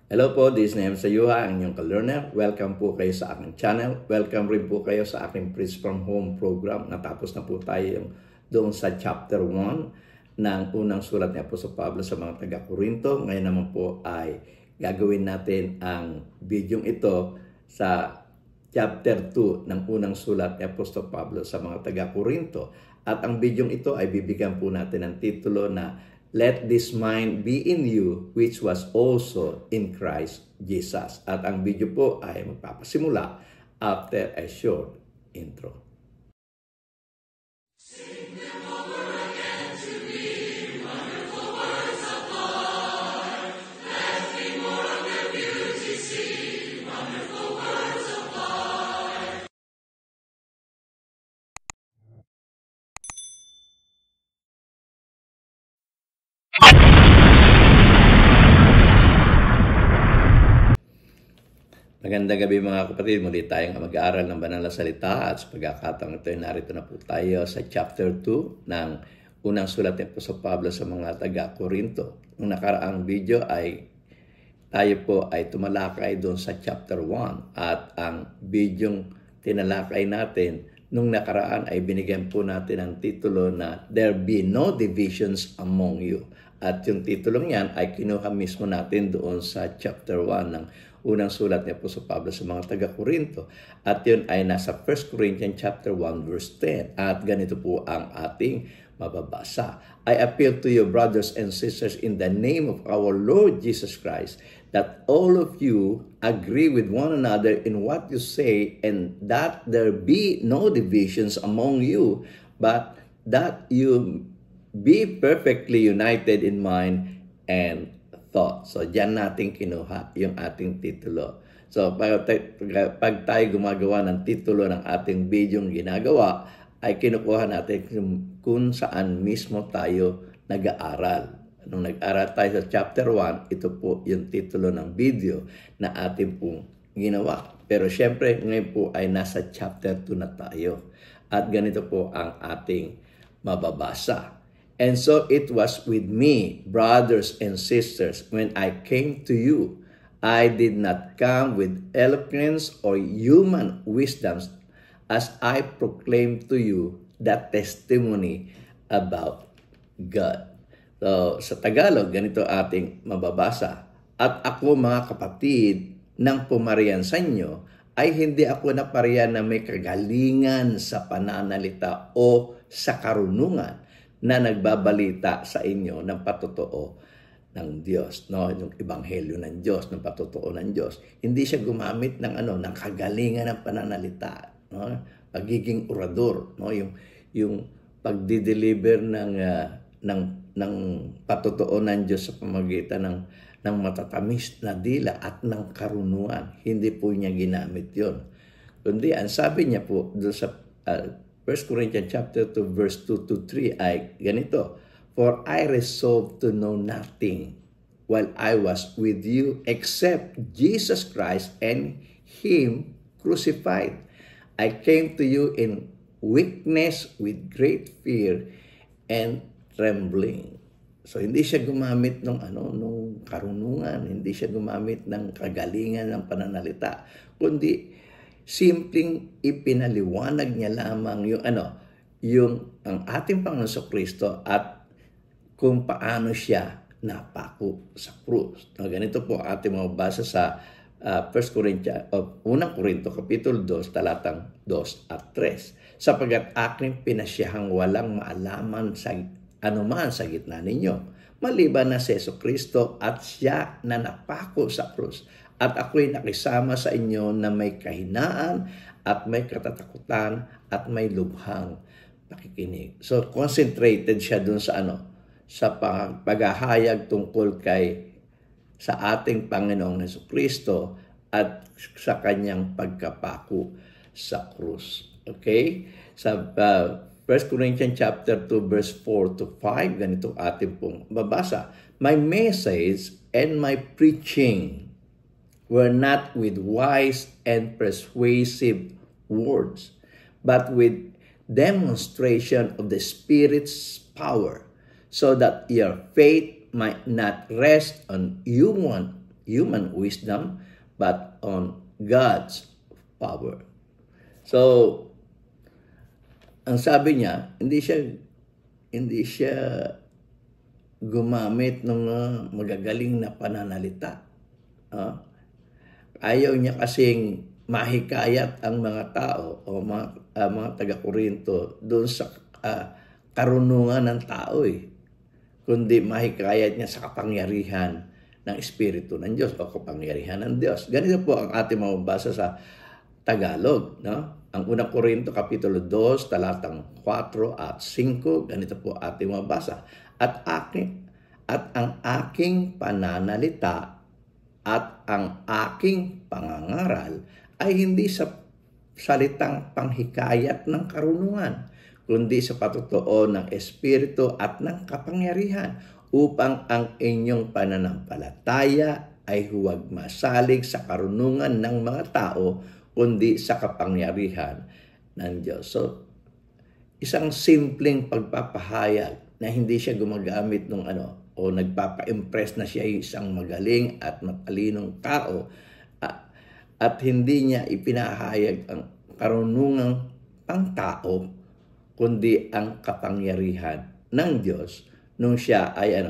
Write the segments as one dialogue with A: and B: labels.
A: Hello po, this is Naim Sayuha, ang inyong ka-learner. Welcome po kayo sa aking channel. Welcome rin po kayo sa aking Preach from Home program. Natapos na po tayo doon sa chapter 1 ng unang sulat ni Apostol Pablo sa mga taga-Korinto. Ngayon naman po ay gagawin natin ang video ito sa chapter 2 ng unang sulat ni Apostol Pablo sa mga taga-Korinto. At ang video ito ay bibigyan po natin ng titulo na Let this mind be in you, which was also in Christ Jesus. At ang video po ay magpapasimula after a short intro. Magandang gabi mga kapatid, muli tayong mag-aaral ng banal na salita at sa pagkakataong ito ay narito na po tayo sa chapter 2 ng unang sulat ni Apostol Pablo sa mga taga-Korinto. Nung nakaraang video ay tayo po ay tumalakay doon sa chapter 1 at ang bidyong tinalakay natin nung nakaraan ay binigyan po natin ang titulo na There Be No Divisions Among You. At yung titulong yan ay kinuha mismo natin doon sa chapter 1 ng unang sulat ni Apostol Pablo sa mga taga-Korinto. At yun ay nasa 1 Corinthians chapter 1 verse 10. At ganito po ang ating mababasa. I appeal to you, brothers and sisters, in the name of our Lord Jesus Christ, that all of you agree with one another in what you say, and that there be no divisions among you, but that you be perfectly united in mind and thought. So, diyan natin kinuha yung ating titulo. So, pag tayo gumagawa ng titulo ng ating bidyong ginagawa, ay kinukuha natin kung saan mismo tayo nag-aaral. Nung nag-aaral tayo sa chapter 1, ito po yung titulo ng video na ating pong ginawa. Pero syempre, ngayon po ay nasa chapter 2 na tayo. At ganito po ang ating mababasa. And so it was with me, brothers and sisters, when I came to you. I did not come with eloquence or human wisdom, as I proclaimed to you that testimony about God. So, sa Tagalog, ganito ating mababasa. At ako, mga kapatid, nang pumarian sa inyo, ay hindi ako naparian na may kagalingan sa pananalita o sa karunungan na nagbabalita sa inyo ng patotoo ng Diyos, no? Yung ebanghelyo ng Diyos, ng patotoo ng Diyos. Hindi siya gumamit ng ng kagalingan ng pananalita, no? Pagiging orador, no? Yung pagdi-deliver ng patotoo ng Diyos sa pamamagitan ng matatamis na dila at ng karunungan. Hindi po niya ginamit 'yon. Kundi ang sabi niya po doon sa 1 Corinthians chapter 2 verse 2 to 3 ay ganito, For I resolved to know nothing while I was with you except Jesus Christ and Him crucified. I came to you in weakness with great fear and trembling. So hindi siya gumamit ng nung karunungan, hindi siya gumamit ng kagalingan ng pananalita, kundi simpleng ipinaliwanag niya lamang yung ang ating Panginoon Kristo at kung paano siya napako sa krus. Ganito po ating mababasa sa 1 Corinto kapitulo 2 talatang 2 at 3. Sapagat aking pinasiyahang walang maalaman sa anuman sa gitna ninyo, maliban na si Jesucristo at siya na napako sa krus. At ako'y nakisama sa inyo na may kahinaan at may katatakutan at may lubhang pakikinig. So, concentrated siya dun sa sa paghahayag tungkol sa ating Panginoong Jesucristo at sa kanyang pagkapako sa krus. Okay? Sa 1 Corinthians chapter 2 verse 4 to 5, ganito ating pong babasa. My message and my preaching were not with wise and persuasive words, but with demonstration of the Spirit's power, so that your faith might not rest on human wisdom, but on God's power. So, ang sabi niya, hindi siya gumamit ng magagaling na pananalita. Ayaw niya kasing mahikayat ang mga tao o mga taga-Korinto doon sa karunungan ng tao kundi mahikayat niya sa kapangyarihan ng Espiritu ng Diyos o kapangyarihan ng Diyos. Ganito po ang ating mababasa sa Tagalog, no? Ang unang Korinto Kapitulo 2, talatang 4 at 5, ganito po ating mababasa. At ang aking pananalita at ang aking pangangaral ay hindi sa salitang panghikayat ng karunungan, kundi sa patotoo ng Espiritu at ng kapangyarihan, upang ang inyong pananampalataya ay huwag masalig sa karunungan ng mga tao, kundi sa kapangyarihan ng Diyos. So, isang simpleng pagpapahayag na hindi siya gumagamit ng o nagpapa-impress na siya isang magaling at matalinong tao at hindi niya ipinahayag ang karunungang pangtao, kundi ang kapangyarihan ng Diyos nung siya ay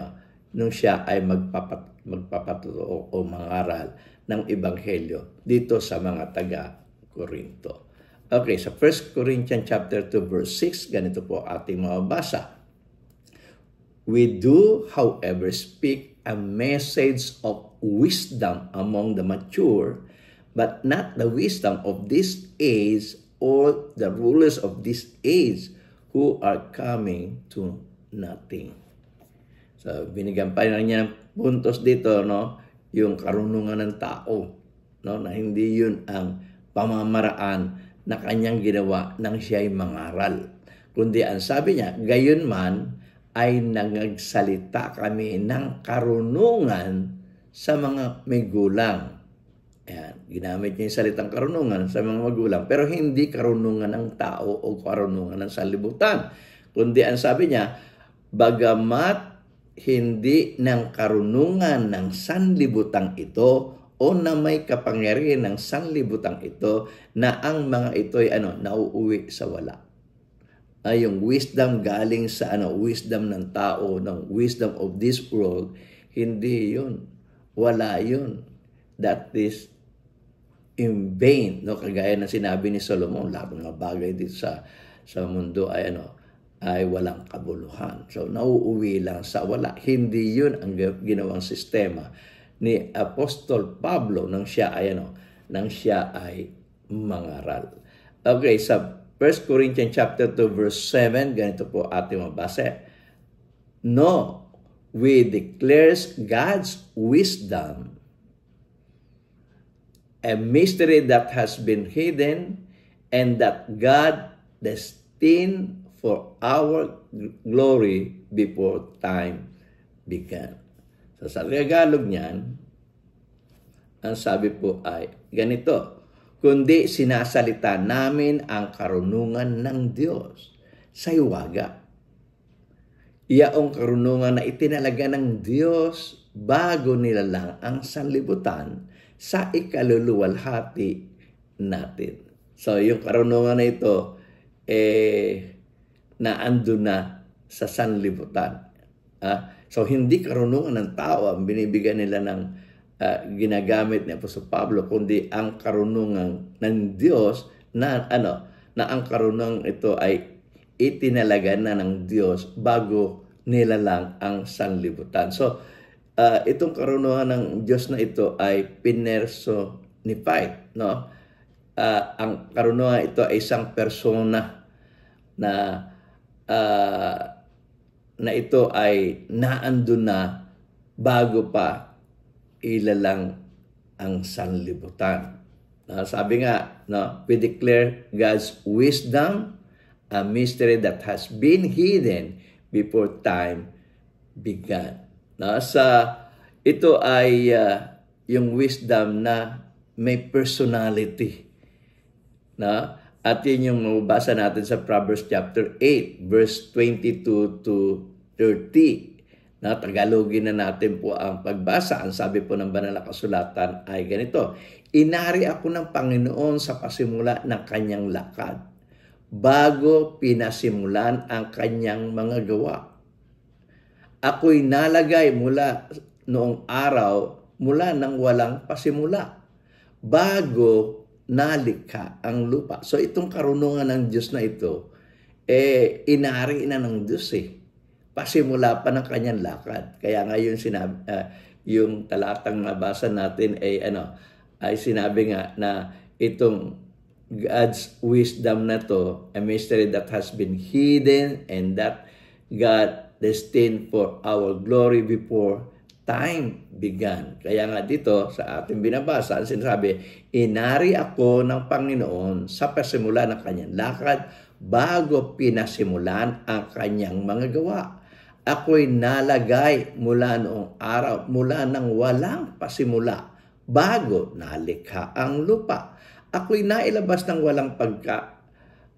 A: magpapatuo o mangaral ng ebanghelyo dito sa mga taga-Korinto. Okay, sa 1 Corinthians chapter 2 verse 6, ganito po ating mababasa. We do, however, speak a message of wisdom among the mature, but not the wisdom of this age or the rulers of this age who are coming to nothing. So, binigyan pa niya ng puntos dito, no? Yung karunungan ng tao, no? Na hindi yun ang pamamaraan na kanyang ginawa nang siya'y mangaral. Kundi ang sabi niya, gayon man ay nagsalita kami ng karunungan sa mga may gulang. Ayan, ginamit niya yung salitang karunungan sa mga magulang, pero hindi karunungan ng tao o karunungan ng sanlibutan. Kundi ang sabi niya, bagamat hindi ng karunungan ng sanlibutang ito o na may kapangyarihan ng sanlibutang ito na ang mga ito ay nauuwi sa wala. Yung wisdom galing sa wisdom ng tao, ng wisdom of this world, hindi yun. Wala yun. That is in vain, no? Kagaya ng sinabi ni Solomon, lahat ng mga bagay dito sa mundo ay walang kabuluhan. So nauuwi lang sa wala. Hindi yun ang ginawang sistema ni Apostol Pablo nang siya ay mangaral. Okay, sa 1 Corinthians chapter 2 verse 7, ganito po ating mabasa. No, we declares God's wisdom, a mystery that has been hidden and that God destined for our glory before time began. So sa Tagalog niyan, ang sabi po ay ganito, kundi sinasalita namin ang karunungan ng Diyos sa hiwaga. Iyaong karunungan na itinalaga ng Diyos bago nilalang ang sanlibutan sa ikaluluwalhati natin. So yung karunungan na ito, naandun na sa sanlibutan. So hindi karunungan ng tao ang binibigyan nila ng ginagamit ni Apostol Pablo, kundi ang karunungan ng Diyos na ang karunungan ito ay itinalaga na ng Diyos bago nilalang ang sanlibutan. So itong karunungan ng Diyos na ito ay pinersonified, no? Ang karunungan ito ay isang persona na ito ay naandun na bago pa ilalang ang sanlibutan. Sabi nga, we declare God's wisdom, a mystery that has been hidden before time began. Ito ay yung wisdom na may personality. At yun yung mababasa natin sa Proverbs chapter 8, verse 22 to 30. Na Tagalogin na natin po ang pagbasa. Ang sabi po ng banal na kasulatan ay ganito, inari ako ng Panginoon sa pasimula ng kanyang lakad, bago pinasimulan ang kanyang mga gawa. Ako'y nalagay mula noong araw, mula nang walang pasimula, bago nalikha ang lupa. So itong karunungan ng Diyos na ito, inari na ng Diyos pasimula pa ng kanyang lakad. Kaya ngayon sinabi, yung talatang nabasa natin ay sinabi nga na itong God's wisdom na to, a mystery that has been hidden and that God destined for our glory before time began. Kaya nga dito sa ating binabasa, sinasabi, inari ako ng Panginoon sa pasimula ng kanyang lakad bago pinasimulan ang kanyang mga gawa. Ako'y nalagay mula noong araw, mula nang walang pasimula, bago nalikha ang lupa. Ako'y nailabas ng walang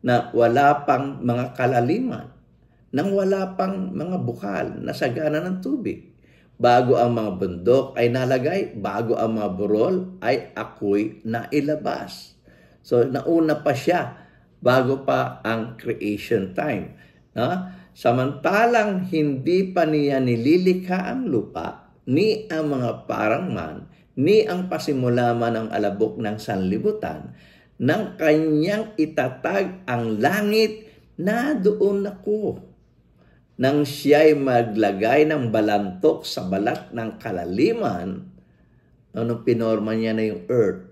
A: na wala pang mga kalaliman, nang wala pang mga bukal na sagana ng tubig. Bago ang mga bundok ay nalagay, bago ang mga burol ay ako'y nailabas. So nauna pa siya, bago pa ang creation time. Samantalang hindi pa niya nililikha ang lupa, ni ang mga parangman, ni ang pasimula man ng alabok ng sanlibutan, nang kanyang itatag ang langit, na doon ako. Nang siya'y maglagay ng balantok sa balat ng kalaliman, nung pinorma niya na yung earth,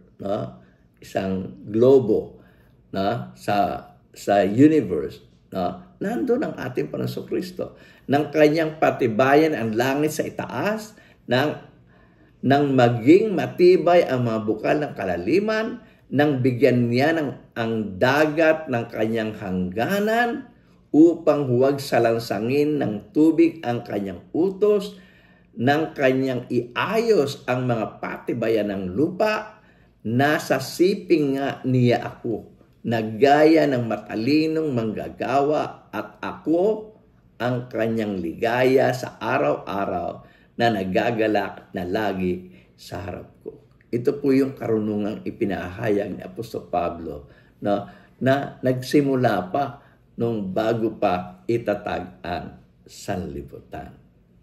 A: isang globo sa universe, nandun ang ating Panginoong Kristo. Nang kanyang patibayan ang langit sa itaas, nang maging matibay ang mga bukal ng kalaliman, nang bigyan niya ang dagat ng kanyang hangganan, upang huwag salansangin ng tubig ang kanyang utos, nang kanyang iayos ang mga patibayan ng lupa, nasa siping nga niya ako, na gaya ng matalinong manggagawa, at ako ang kanyang ligaya sa araw-araw na nagagalak na lagi sa harap ko. Ito po yung karunungang ipinahayag ni Apostol Pablo na nagsimula pa nung bago pa itatag ang sanlibutan.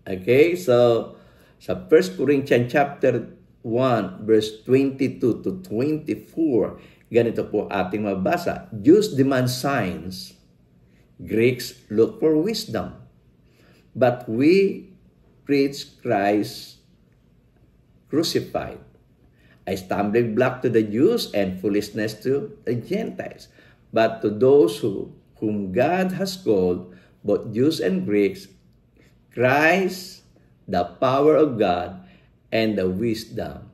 A: Okay, so sa 1 Corinthians chapter 1 verse 22 to 24, ganito po ating mabasa. Jews demand signs, Greeks look for wisdom, but we preach Christ crucified, a stumbling block to the Jews and foolishness to the Gentiles. But to those whom God has called, both Jews and Greeks, Christ, the power of God, and the wisdom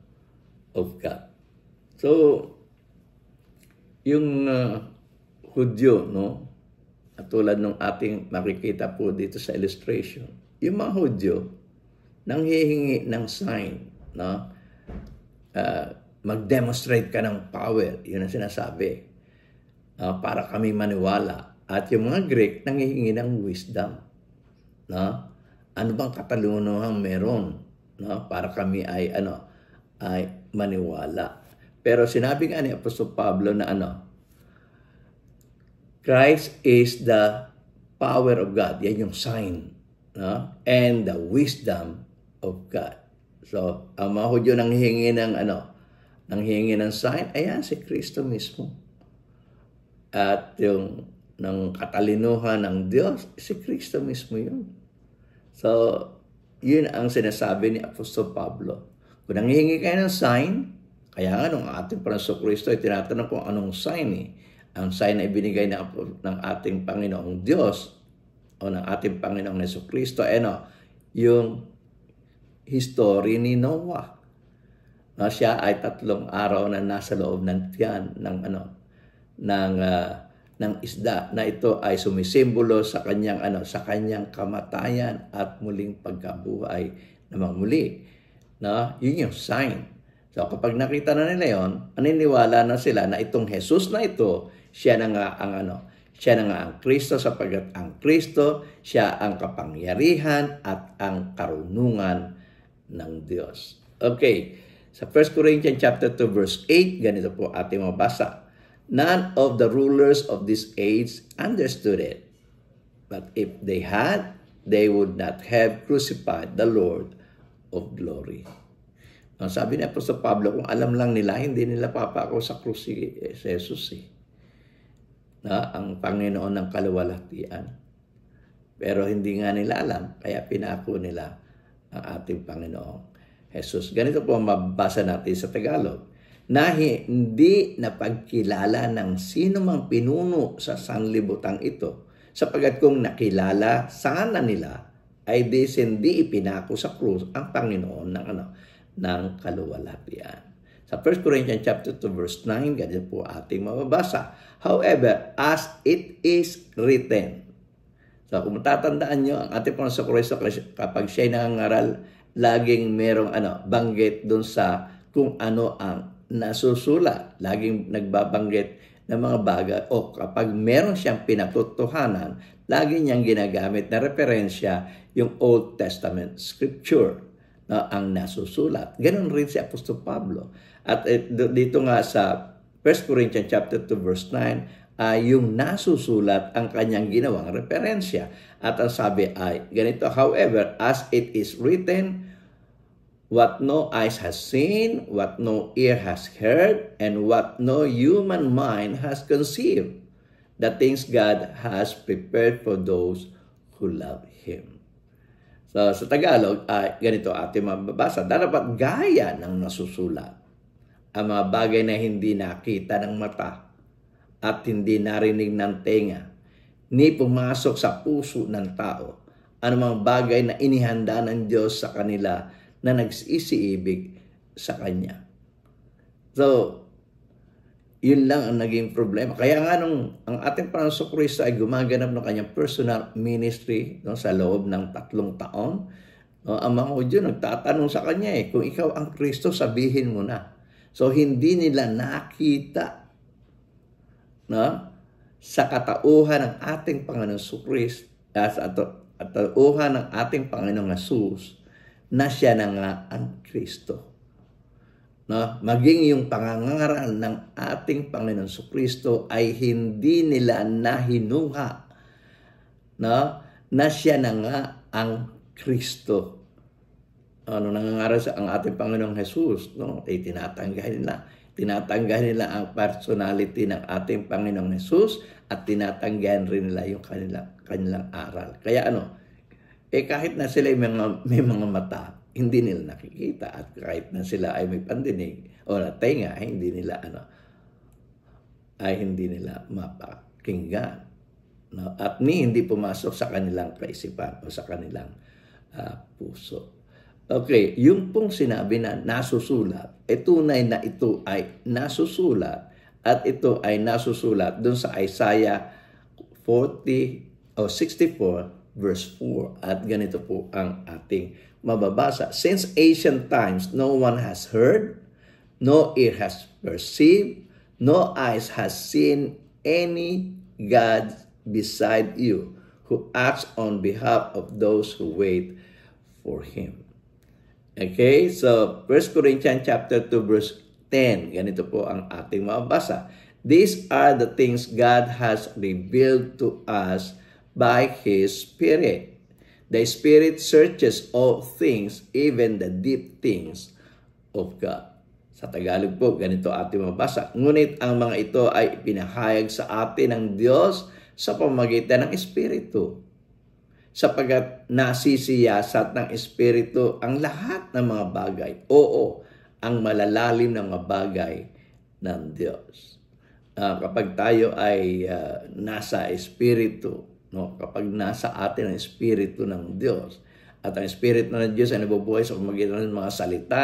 A: of God. So, yung Hudyo, at tulad ng ating makikita po dito sa illustration, yung mga Hudyo, nanghihingi ng sign, mag-demonstrate ka ng power, yun ang sinasabi, para kami maniwala. At yung mga Greek, nanghihingi ng wisdom, ano bang katalunuhan meron, para kami ay maniwala. Pero sinabi nga ni Apostol Pablo na Christ is the power of God. Yan yung sign. And the wisdom of God. So, ang mga Hudyo nanghihingi ng sign, ayan si Kristo mismo. At yung ng katalinuhan ng Diyos, si Kristo mismo yun. So, yun ang sinasabi ni Apostol Pablo. Kung nanghihingi kayo ng sign, kaya nga nung ating Panginoong Kristo ay tinatanong kung anong sign Ang sign na ibinigay ng ating Panginoong Diyos o ng ating Panginoong Jesucristo yung history ni Noah. Siya ay 3 araw na nasa loob ng tiyan ng isda na ito ay sumisimbolo sa kanyang kamatayan at muling pagkabuhay na muli. Yun yung sign. So kapag nakita na nila yon, naniniwala na sila na itong Jesus na ito, siya na nga Siya na nga ang Kristo sapagkat ang Kristo, siya ang kapangyarihan at ang karunungan ng Diyos. Okay, sa 1 Corinthians chapter 2 verse 8, ganito po ating mabasa. None of the rulers of this age understood it. But if they had, they would not have crucified the Lord of glory. Ang sabi ni Apostol Pablo, kung alam lang nila, hindi nila papako sa krus si Jesus na ang Panginoon ng kaluwalhatian. Pero hindi nga nila alam, kaya pinako nila ang ating Panginoong Jesus. Ganito po ang mabasa natin sa Tagalog, na hindi napagkilala ng sino mang pinuno sa sanlibutan ito, sapagkat kung nakilala sana nila, ay hindi ipinako sa krus ang Panginoon ng kaluwalhatian. Sa 1 Corinthians chapter 2 verse 9, ganyan po ating mababasa. However, as it is written. So kung matatandaan nyo, ang ating Panginoon sa Kristo, kapag siya'y nangangaral, laging merong banggit dun sa kung ano ang nasusulat. Laging nagbabanggit ng mga bagay. O kapag meron siyang pinatutuhanan, lagi niyang ginagamit na referensya yung Old Testament scripture na ang nasusulat. Ganon rin si Apostol Pablo. At dito nga sa 1 Corinthians chapter 2 verse 9, yung nasusulat ang kanyang ginawang referensya. At ang sabi ay ganito, however, as it is written, what no eyes has seen, what no ear has heard, and what no human mind has conceived, the things God has prepared for those who love Him. So, sa Tagalog, ganito ating mababasa. Dapat gaya ng nasusulat ang mga bagay na hindi nakita ng mata at hindi narinig ng tenga, ni pumasok sa puso ng tao, ang mga bagay na inihanda ng Diyos sa kanila na nagsisiibig sa Kanya. So, yun lang ang naging problema. Kaya nga nung ang ating Panginoon Kristo ay gumaganap ng kanyang personal ministry sa loob ng 3 taon, ang mga Hudyo nagtatanong sa kanya kung ikaw ang Kristo, sabihin mo na. So, hindi nila nakita sa katauhan ng ating Panginoon Kristo, sa katauhan ng ating Panginoong Jesus, na siya na nga ang Kristo. Maging yung pangangaral ng ating Panginoon Kristo ay hindi nila nahinuha na siya na nga ang Kristo. Nangangaral sa ang ating Panginoong Jesus, ay tinatanggahan nila ang personality ng ating Panginoong Jesus at tinatanggahan rin nila yung kanilang aral. Kaya kahit na sila may mga mata, hindi nila nakikita, at kahit na sila ay may pandinig o tenga, hindi nila mapakinggan. At hindi pumasok sa kanilang kaisipan o sa kanilang puso. Okay, yung pong sinabi na nasusulat, tunay na ito ay nasusulat, at ito ay nasusulat dun sa Isaiah 64 verse 4. At ganito po ang ating mababasa. Since ancient times, no one has heard, no ear has perceived, no eyes has seen any God beside you who acts on behalf of those who wait for Him. Okay, so 1 Corinthians chapter 2 verse 10, ganito po ang ating mababasa. These are the things God has revealed to us by His Spirit. The Spirit searches all things, even the deep things of God. Sa Tagalog po, ganito ating mabasa. Ngunit ang mga ito ay pinahayag sa atin ng Diyos sa pamamagitan ng Espiritu, sapagkat nasisiyasat ng Espiritu ang lahat ng mga bagay. Oo, ang malalalim ng mga bagay ng Diyos. Kapag tayo ay nasa Espiritu, kapag nasa atin ang Espiritu ng Diyos, at ang Espiritu ng Diyos ay nabubuhay sa pamamagitan ng mga salita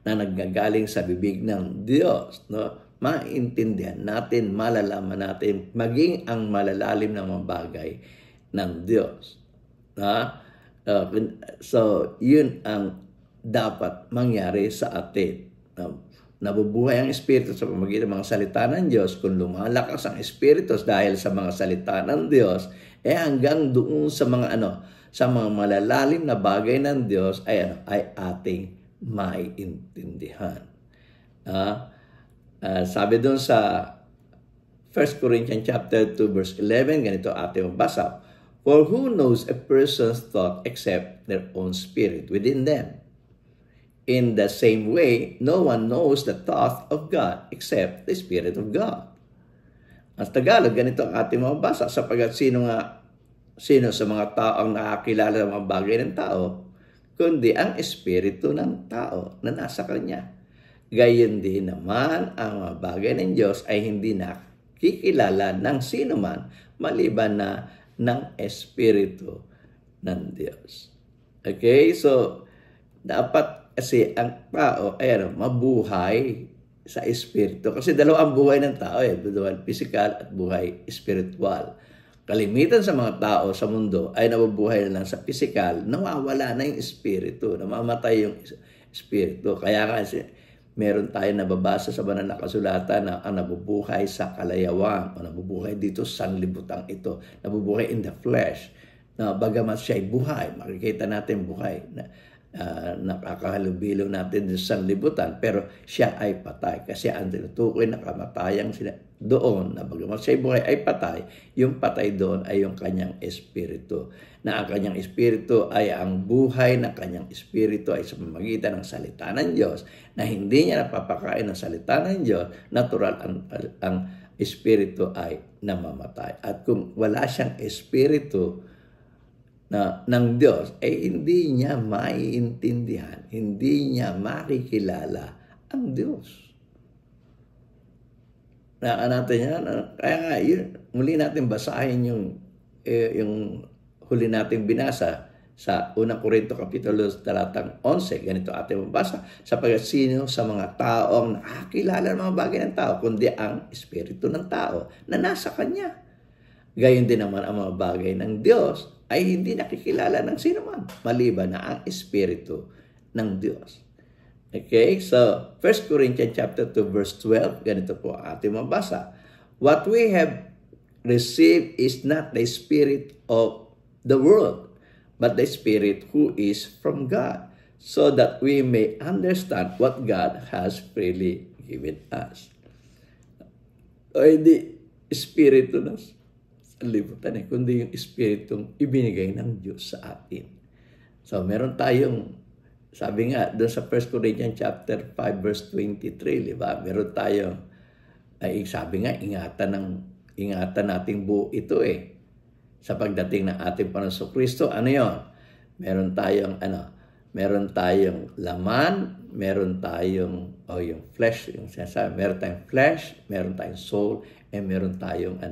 A: na naggagaling sa bibig ng Diyos, maintindihan natin, malalaman natin, maging ang malalalim ng mga bagay ng Diyos. So, yun ang dapat mangyari sa atin. nabubuhay ang Espiritu sa pamamagitan ng mga salita ng Diyos, kung lumalakas ang Espiritu dahil sa mga salita ng Diyos, hanggang doon sa mga sa mga malalalim na bagay ng Diyos ay ating maiintindihan. Sabi doon sa 1 Corinthians chapter 2 verse 11, ganito ating mabasa, "For who knows a person's thought except their own spirit within them? In the same way, no one knows the thought of God except the Spirit of God." Ang Tagalog, ganito ang ating mabasa, sapagkat sino sa mga tao ang nakakilala ng mga bagay ng tao, kundi ang Espiritu ng tao na nasa kanya. Gayon din naman, ang mga bagay ng Diyos ay hindi nakikilala ng sino man, maliban na ng Espiritu ng Diyos. Okay? So, dapat kasi ang tao ay mabuhay sa Espiritu. Kasi dalawa ang buhay ng tao, buhay physical at buhay spiritual. Kalimitan sa mga tao sa mundo ay nabubuhay na lang sa physical, nawawala na yung Espiritu, namamatay yung Espiritu. Kaya kasi meron tayong nababasa sa banal na kasulatan na ang nabubuhay sa kalayawan o nabubuhay dito sa sanlibutan ito, nabubuhay in the flesh, na bagamat siya ay buhay, makikita natin buhay, nakakahalubilo natin sa sanlibutan, pero siya ay patay kasi ang tinutukoy na kamatayang doon, na bagamat siya ay buhay ay patay, yung patay doon ay yung kanyang espiritu, na ang kanyang espiritu ay ang buhay na kanyang espiritu ay sa pamamagitan ng salita ng Diyos, na hindi niya napapakain ng salita ng Diyos, natural ang espiritu ay namamatay. At kung wala siyang espiritu ng Diyos, hindi niya maiintindihan, hindi niya makikilala ang Diyos. Natin yan, kaya nga, muli natin basahin yung huli nating binasa sa 1 Corinto Kapitulo talatang 11, ganito ating mabasa, sapagkat sino sa mga taong nakakilala ng mga bagay ng tao, kundi ang Espiritu ng tao na nasa kanya. Gayon din naman ang mga bagay ng Diyos ay hindi nakikilala ng sino man, maliban na ang Espiritu ng Diyos. Okay, so 1 Corinthians chapter 2 verse 12, ganito po ang ating mabasa. What we have received is not the spirit of the world, but the Spirit who is from God, so that we may understand what God has freely given us. O hindi Espiritu ng libutan kundi yung Espiritong ibinigay ng Diyos sa atin. So, meron tayong, sabi nga, doon sa 1 Corinthians chapter 5 verse 23, diba? Meron tayong, sabi nga, ingatan nating buo ito sa pagdating ng ating Panginoon Kristo. Ano yon? Meron tayong, meron tayong laman, meron tayong, yung flesh, yung sinasabi, meron tayong flesh, meron tayong soul, and meron tayong,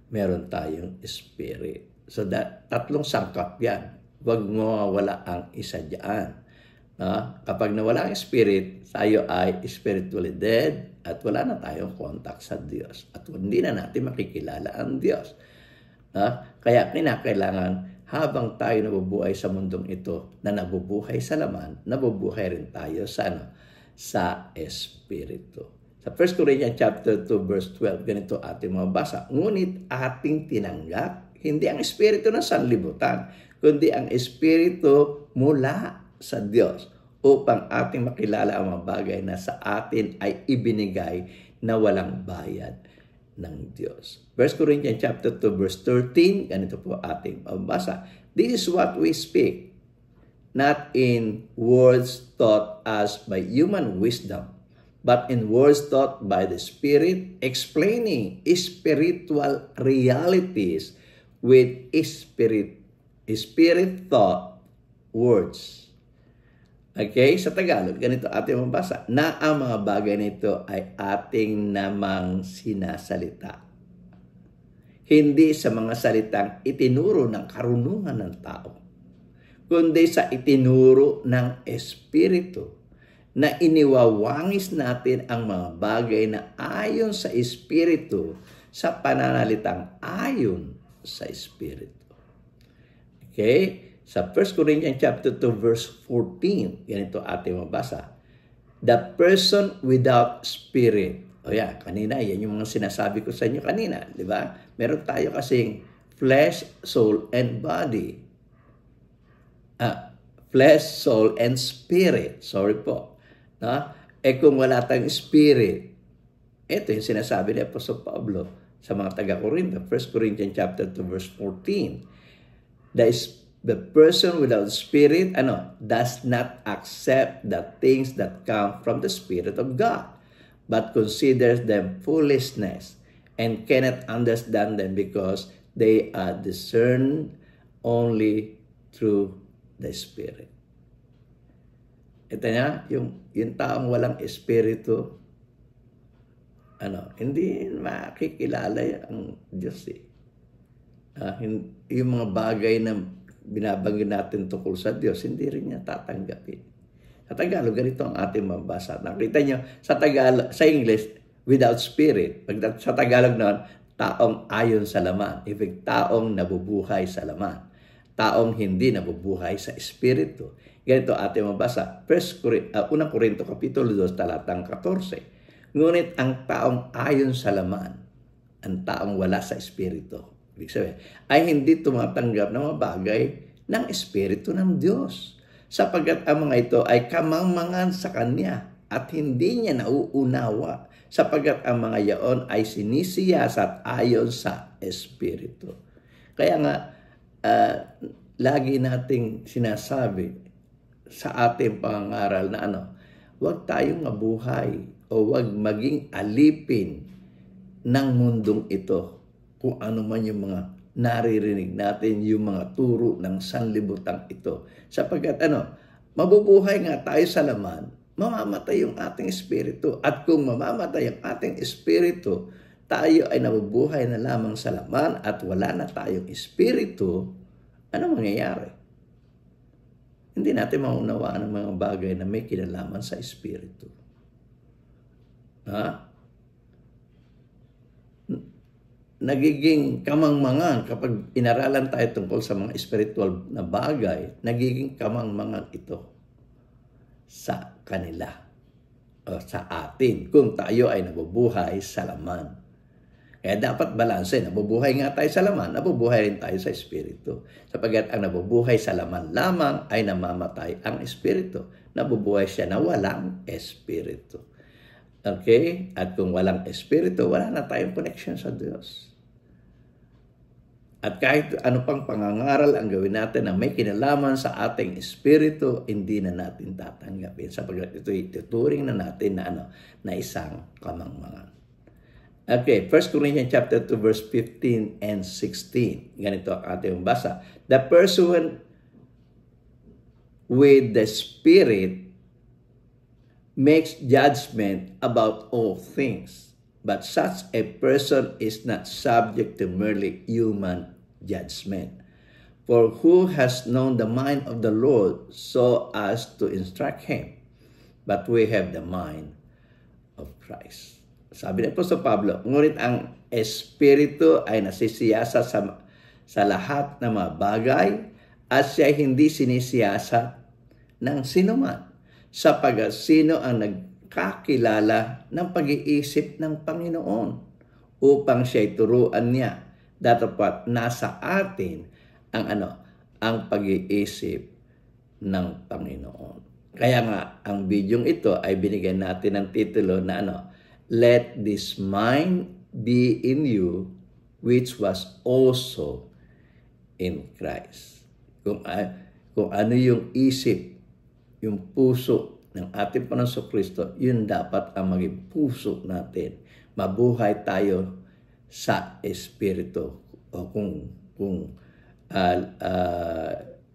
A: meron tayong spirit. So, tatlong sangkap yan. Huwag mawawala ang isa dyan. Kapag nawala ang spirit, tayo ay spiritually dead at wala na tayong contact sa Diyos. At hindi na natin makikilala ang Diyos. Kaya kinakailangan, habang tayo nabubuhay sa mundong ito, na nabubuhay sa laman, nabubuhay rin tayo sa espiritu. Sa 1 Corinthians chapter 2 verse 12, ganito ating mabasa. Ngunit ating tinanggap, hindi ang espiritu ng sanlibutan, kundi ang espiritu mula sa Diyos, upang ating makilala ang mga bagay na sa atin ay ibinigay na walang bayad ng Diyos. 1 Corinthians chapter 2 verse 13, ganito po ating mabasa. This is what we speak, not in words taught us by human wisdom, but in words taught by the Spirit, explaining spiritual realities with spirit-thought words. Okay? Sa Tagalog, ganito ating mabasa, na ang mga bagay nito ay ating namang sinasalita. Hindi sa mga salitang itinuro ng karunungan ng tao, kundi sa itinuro ng Espiritu, na iniwawangis natin ang mga bagay na ayon sa Espiritu sa pananalitang ayon sa Espiritu. Okay? Sa 1 Corinthians chapter 2 verse 14, ganito ating mabasa. the person without spirit. O yan, kanina, yan yung mga sinasabi ko sa inyo kanina, di ba? Meron tayo kasing flesh, soul, and body. Flesh, soul, and spirit. Sorry po. No? Kung wala tayong spirit, ito yung sinasabi ni Apostol Pablo sa mga taga-Corinto, 1 Corinthians chapter 2, verse 14. The person without spirit, does not accept the things that come from the Spirit of God, but considers them foolishness and cannot understand them because they are discerned only through the Spirit. Ito niya, yung taong walang espiritu, hindi makikilala ang Diyos eh. Yung mga bagay na binabanggit natin tungkol sa Diyos, hindi rin niya tatanggapin. Sa Tagalog, ganito ang ating mabasa. Nakita niyo, sa English, without spirit. Sa Tagalog naman, taong ayon sa laman. Ibig taong nabubuhay sa laman. Taong hindi nabubuhay sa espiritu. Ganito ating mabasa. 1 Corinto Kapitulo 2, talatang 14. Ngunit ang taong ayon sa laman, ang taong wala sa espiritu, ibig sabihin, ay hindi tumatanggap ng mga bagay ng espiritu ng Diyos. Sapagkat ang mga ito ay kamangmangan sa Kanya at hindi niya nauunawa. Sapagkat ang mga yaon ay sinisiyasat ayon sa espiritu. Kaya nga, lagi nating sinasabi sa ating pangangaral na huwag tayong mabuhay o huwag maging alipin ng mundong ito kung ano man yung mga naririnig natin, yung mga turo ng sanlibutan ito. Sapagkat mabubuhay nga tayo sa laman, mamamatay yung ating espiritu. At kung mamamatay ang ating espiritu, tayo ay nabubuhay na lamang sa laman at wala na tayong espiritu, ano mangyayari? Hindi natin maunawaan ang mga bagay na may kinalaman sa espiritu. Nagiging kamangmangan kapag inaralan tayo tungkol sa mga spiritual na bagay, nagiging kamangmangan ito sa kanila o sa atin kung tayo ay nabubuhay sa laman. Kaya dapat balanse, nabubuhay nga tayo sa laman, nabubuhay rin tayo sa espiritu. Sapagkat ang nabubuhay sa laman lamang ay namamatay ang espiritu. Nabubuhay siya na walang espiritu. Okay? At kung walang espiritu, wala na tayong connection sa Diyos. At kahit ano pang pangangaral ang gawin natin na may kinalaman sa ating espiritu, hindi na natin tatanggapin. Sapagkat ito ituturing na natin na isang kamangmangan. Okay, 1 Corinthians chapter 2, verse 15 and 16. Ganito ang ating basa. The person with the Spirit makes judgment about all things, but such a person is not subject to merely human judgment. For who has known the mind of the Lord so as to instruct him? But we have the mind of Christ. Sabi ni Apostol Pablo, ngunit ang espiritu ay nasisiyasa sa lahat ng mga bagay at siya hindi sinisiyasa ng sinuman. Sapagkat sino ang nagkakilala ng pag-iisip ng Panginoon upang siya'y turuan niya. Dapat nasa atin ang pag-iisip ng Panginoon. Kaya nga, ang bidyong ito ay binigyan natin ng titulo na Let this mind be in you, which was also in Christ. Kung ano yung isip, yung puso ng ating Panginoon Kristo, yun dapat ang maging puso natin. Mabuhay tayo sa espiritu. O kung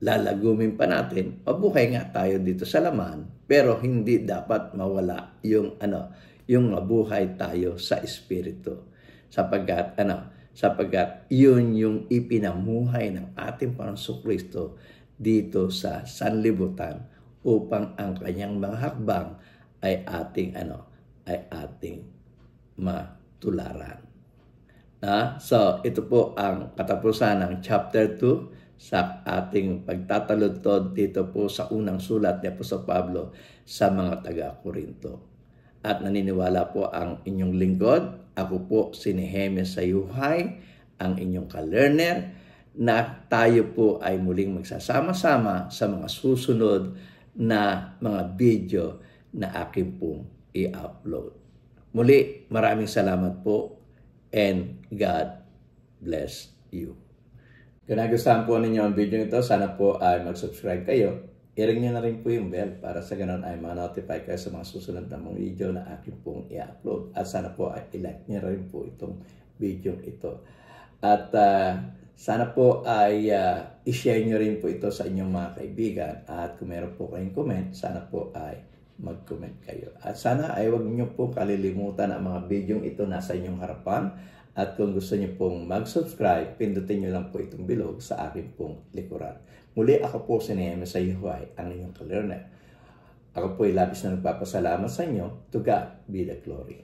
A: lalagumin pa natin, mabuhay nga tayo dito sa laman, pero hindi dapat mawala yung mabuhay tayo sa espiritu. Sapagkat yun yung ipinamuhay ng ating Panginoon Kristo dito sa sanlibutan, upang ang kanyang mga hakbang ay ating matularan. So, ito po ang katapusan ng chapter 2 sa ating pagtataludtod dito po sa unang sulat ni Apostol Pablo sa mga taga-Korinto. At naniniwala po ang inyong lingkod, ako po si Nehemia Sayuhay, ang inyong ka-learner, na tayo po ay muling magsasama-sama sa mga susunod na mga video na akin pong i-upload. Muli, maraming salamat po and God bless you. Kung nagustuhan po ninyo ang video ito, sana po ay mag-subscribe kayo. I-ring nyo na rin po yung bell para sa ganun ay ma-notify kayo sa mga susunod na mga video na akin pong i-upload. At sana po ay i-like nyo rin po itong video ito. At sana po ay i-share nyo rin po ito sa inyong mga kaibigan. At kung meron po kayong comment, sana po ay mag-comment kayo. At sana ay huwag nyo po kalilimutan ang mga video ito nasa inyong harapan. At kung gusto nyo pong mag-subscribe, pindutin nyo lang po itong bilog sa akin pong likuran. Muli, ako po si Nehemia Sayuhay, ang inyong ka-learner. Ako po ay labis na nagpapasalamat sa inyo. To God be the glory.